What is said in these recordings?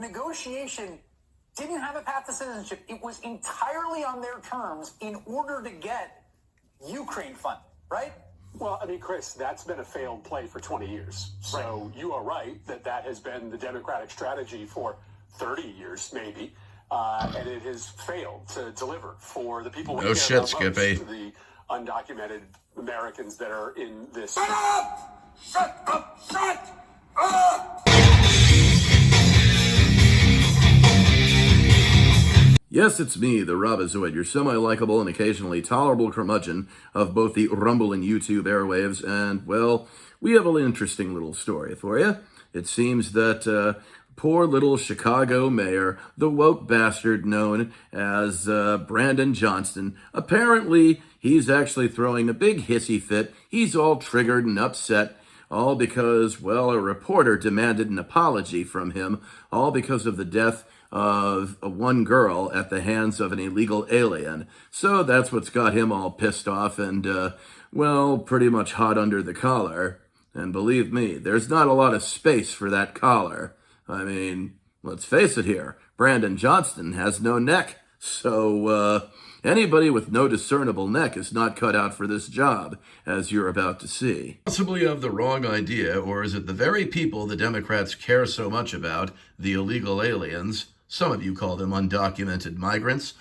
negotiation didn't have a path to citizenship. It was entirely on their terms in order to get Ukraine funded, right? Well, I mean, Chris, that's been a failed play for 20 years. So you are right that has been the Democratic strategy for 30 years, maybe. And it has failed to deliver for the people we care about most, the undocumented Americans that are in this. Shut up! Shut up! Shut up! Yes, it's me, the Robozoid, your semi-likable and occasionally tolerable curmudgeon of both the Rumble and YouTube airwaves, and, well, we have an interesting little story for you. It seems that poor little Chicago mayor, the woke bastard known as Brandon Johnson, apparently he's actually throwing a big hissy fit. He's all triggered and upset, all because, well, a reporter demanded an apology from him, all because of the death of one girl at the hands of an illegal alien. So that's what's got him all pissed off and, well, pretty much hot under the collar. And believe me, there's not a lot of space for that collar. I mean, let's face it here, Brandon Johnson has no neck. So, anybody with no discernible neck is not cut out for this job, as you're about to see. Possibly of the wrong idea, or is it the very people the Democrats care so much about, the illegal aliens? Some of you call them undocumented migrants.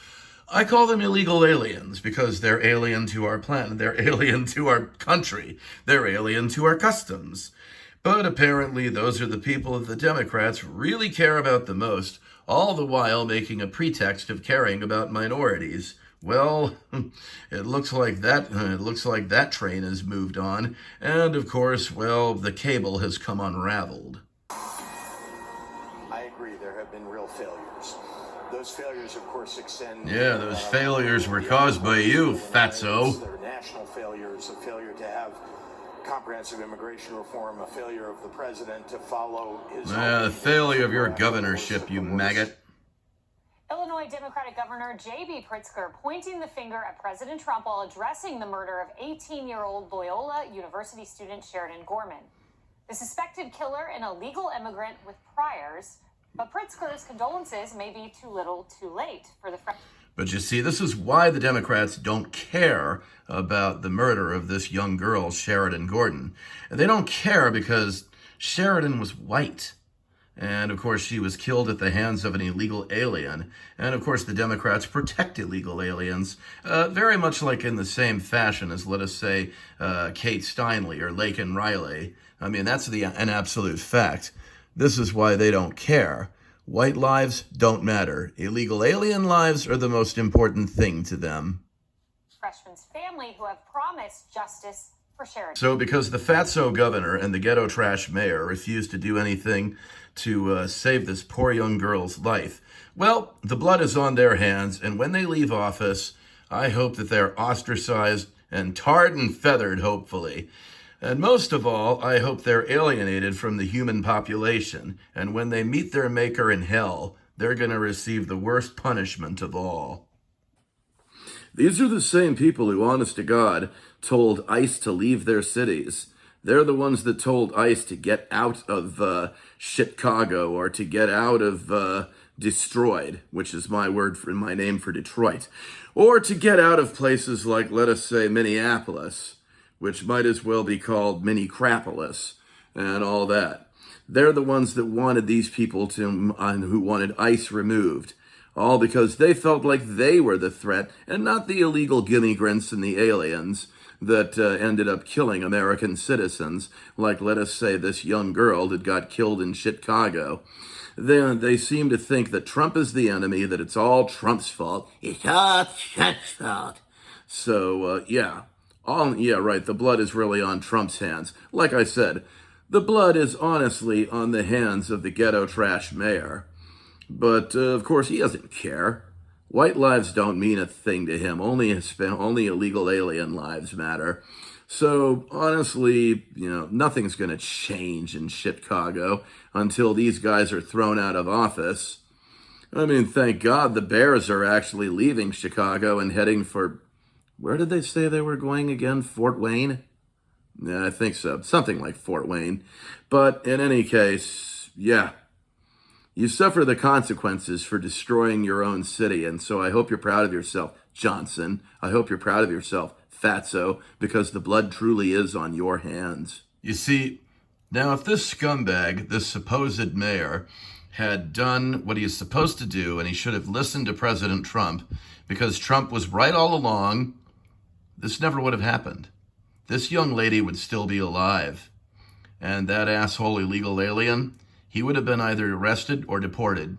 I call them illegal aliens because they're alien to our planet, they're alien to our country, they're alien to our customs. But apparently those are the people that the Democrats really care about the most, all the while making a pretext of caring about minorities. Well, it looks like that train has moved on, and of course, well, the cable has come unraveled. I agree, there have been real failures. Those failures, of course, extend... Yeah, those failures were caused by you, fatso. There are national failures, a failure to have comprehensive immigration reform, a failure of the president to follow his... The failure of your governorship, you maggot. Illinois Democratic Governor JD Pritsker pointing the finger at President Trump while addressing the murder of 18-year-old Loyola University student Sheridan Gorman. The suspected killer, an illegal immigrant with priors, but Pritzker's condolences may be too little too late for the... But you see, this is why the Democrats don't care about the murder of this young girl, Sheridan Gordon. And they don't care because Sheridan was white. And, of course, she was killed at the hands of an illegal alien. And, of course, the Democrats protect illegal aliens, very much like in the same fashion as, let us say, Kate Steinle or Laken Riley. I mean, that's an absolute fact. This is why they don't care. White lives don't matter. Illegal alien lives are the most important thing to them. Freshman's family who have promised justice for Sheridan. So because the fatso governor and the ghetto trash mayor refused to do anything to save this poor young girl's life, well, the blood is on their hands, and when they leave office, I hope that they're ostracized and tarred and feathered, hopefully. And most of all, I hope they're alienated from the human population, and when they meet their maker in hell, they're going to receive the worst punishment of all. These are the same people who, honest to God, told ICE to leave their cities. They're the ones that told ICE to get out of Chicago or to get out of destroyed, which is my name for Detroit, or to get out of places like, let us say, Minneapolis, which might as well be called Mini-Crapolis and all that. They're the ones that wanted these people who wanted ICE removed, all because they felt like they were the threat and not the illegal gimmegrants and the aliens that ended up killing American citizens, like, let us say, this young girl that got killed in Chicago. Then they seem to think that Trump is the enemy, that it's all Trump's fault. It's all Trump's fault. So, yeah. Yeah, right, the blood is really on Trump's hands. Like I said, the blood is honestly on the hands of the ghetto trash mayor. But, of course, he doesn't care. White lives don't mean a thing to him. Only illegal alien lives matter. So, honestly, nothing's going to change in Chicago until these guys are thrown out of office. I mean, thank God the Bears are actually leaving Chicago and heading for... Where did they say they were going again? Fort Wayne? Yeah, I think so. Something like Fort Wayne. But in any case, yeah. You suffer the consequences for destroying your own city. And so I hope you're proud of yourself, Johnson. I hope you're proud of yourself, Fatso, because the blood truly is on your hands. You see, now if this scumbag, this supposed mayor, had done what he is supposed to do, and he should have listened to President Trump, because Trump was right all along, this never would have happened. This young lady would still be alive. And that asshole illegal alien, he would have been either arrested or deported.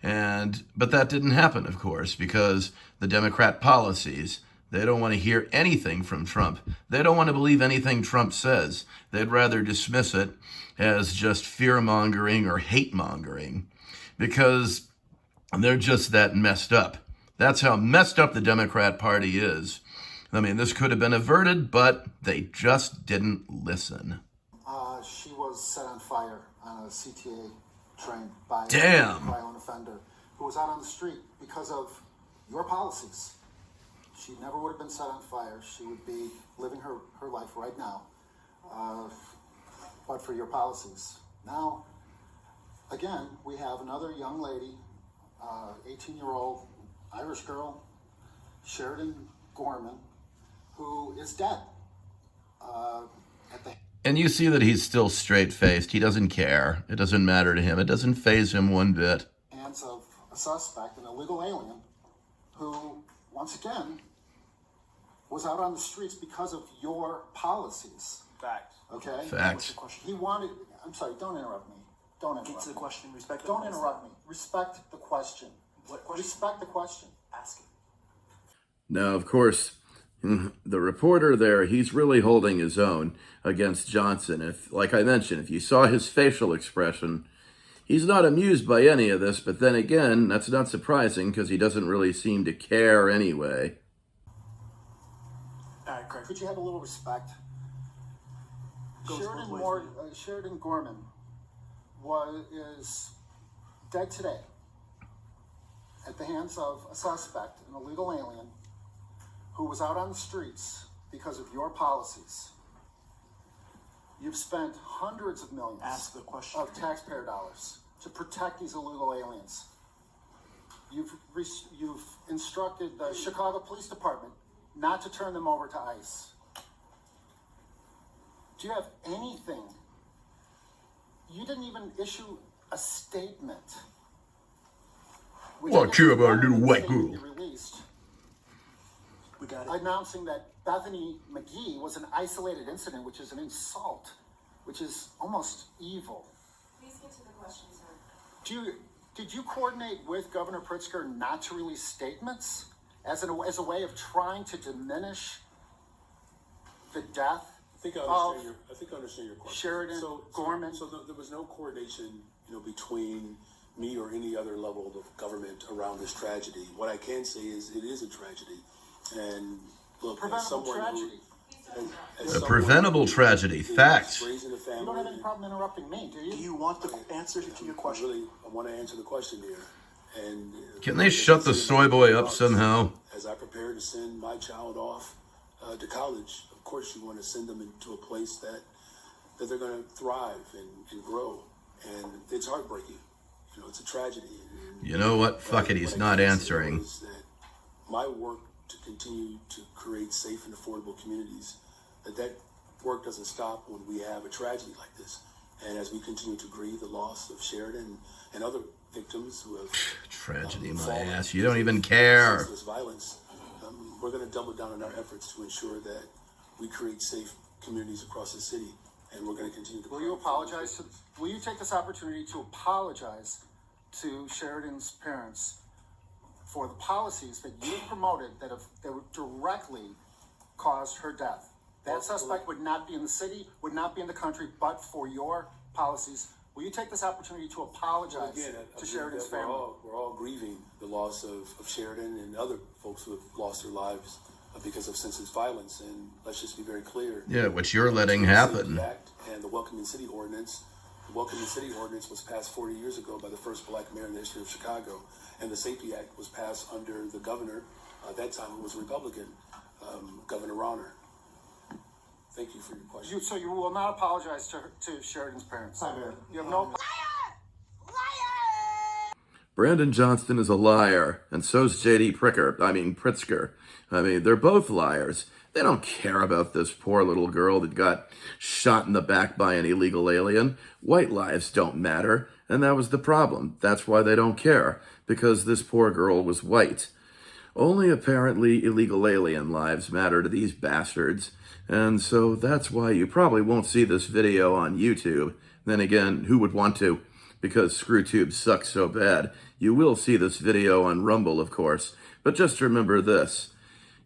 But that didn't happen, of course, because the Democrat policies, they don't want to hear anything from Trump. They don't want to believe anything Trump says. They'd rather dismiss it as just fear-mongering or hate-mongering because they're just that messed up. That's how messed up the Democrat Party is. I mean, this could have been averted, but they just didn't listen. She was set on fire on a CTA train by a violent offender who was out on the street because of your policies. She never would have been set on fire. She would be living her life right now, but for your policies. Now, again, we have another young lady, 18-year-old Irish girl, Sheridan Gorman, who is dead. And you see that he's still straight-faced. He doesn't care. It doesn't matter to him. It doesn't faze him one bit. Hands of a suspect, an illegal alien, who, once again, was out on the streets because of your policies. Facts. Okay? Facts. He wanted... I'm sorry, don't interrupt me. Don't interrupt me. Answer the question. Respect the Don't question. interrupt me. Respect the question. What question? Respect the question. Ask it. Now, of course, the reporter there, he's really holding his own against Johnson. If, like I mentioned, if you saw his facial expression, he's not amused by any of this, but then again, that's not surprising because he doesn't really seem to care anyway. All right, Craig. Could you have a little respect? Sheridan Gorman is dead today at the hands of a suspect, an illegal alien, who was out on the streets because of your policies. You've spent hundreds of millions of taxpayer dollars to protect these illegal aliens. You've instructed the Chicago Police Department not to turn them over to ICE. Do you have anything? You didn't even issue a statement. What you about a little white girl? Released, announcing that Bethany McGee was an isolated incident, which is an insult, which is almost evil. Please get to the question, sir. Did you coordinate with Governor Pritsker not to release statements as a way of trying to diminish the death I think I understand your question. Sheridan Gorman? So there was no coordination, between me or any other level of government around this tragedy. What I can say is it is a tragedy. And look, Preventable tragedy. A preventable tragedy. Facts. Raising a family. You don't have any problem interrupting me, do you? Do you want the answer to your question? I want to answer the question here. And Can they shut the soy boy up somehow? As I prepare to send my child off to college, of course you want to send them into a place that they're going to thrive and grow. And it's heartbreaking. It's a tragedy. You know what? Fuck it, he's not answering. My work to continue to create safe and affordable communities, that work doesn't stop when we have a tragedy like this. And as we continue to grieve the loss of Sheridan and other victims who have tragedy, my ass. You don't even care. Senseless violence. We're going to double down on our efforts to ensure that we create safe communities across the city, and we're going to continue to. Will you take this opportunity to apologize to Sheridan's parents for the policies that you promoted that directly caused her death? That suspect would not be in the city, would not be in the country, but for your policies. Will you take this opportunity to apologize to Sheridan's family? We're all grieving the loss of Sheridan and other folks who have lost their lives because of senseless violence. And let's just be very clear. Yeah, which you're letting happen. And the Welcoming City Ordinance. The Welcoming City Ordinance was passed 40 years ago by the first black mayor in the history of Chicago. And the SAFE Act was passed under the governor, at that time, who was Republican, Governor Rauner. Thank you for your question. So you will not apologize to Sheridan's parents? Hi, Mayor. You have no... Liar! Brandon Johnston is a liar, and so's JD Pritsker. They're both liars. They don't care about this poor little girl that got shot in the back by an illegal alien. White lives don't matter, and that was the problem. That's why they don't care, because this poor girl was white. Only apparently illegal alien lives matter to these bastards, and so that's why you probably won't see this video on YouTube. Then again, who would want to? Because ScrewTube sucks so bad. You will see this video on Rumble, of course, but just remember this.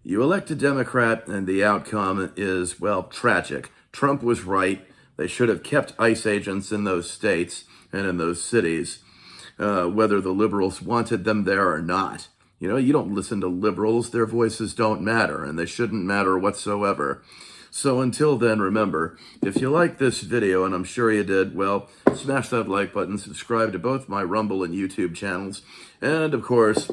You elect a Democrat, and the outcome is, well, tragic. Trump was right. They should have kept ICE agents in those states and in those cities, whether the liberals wanted them there or not. You know, you don't listen to liberals. Their voices don't matter, and they shouldn't matter whatsoever. So until then, remember, if you like this video, and I'm sure you did, well, smash that like button, subscribe to both my Rumble and YouTube channels, and of course,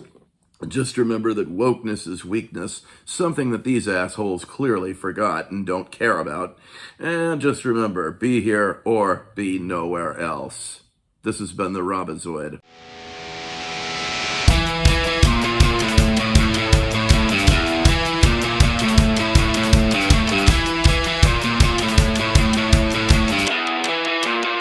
just remember that wokeness is weakness, something that these assholes clearly forgot and don't care about. And just remember, be here or be nowhere else. This has been the Robozoid.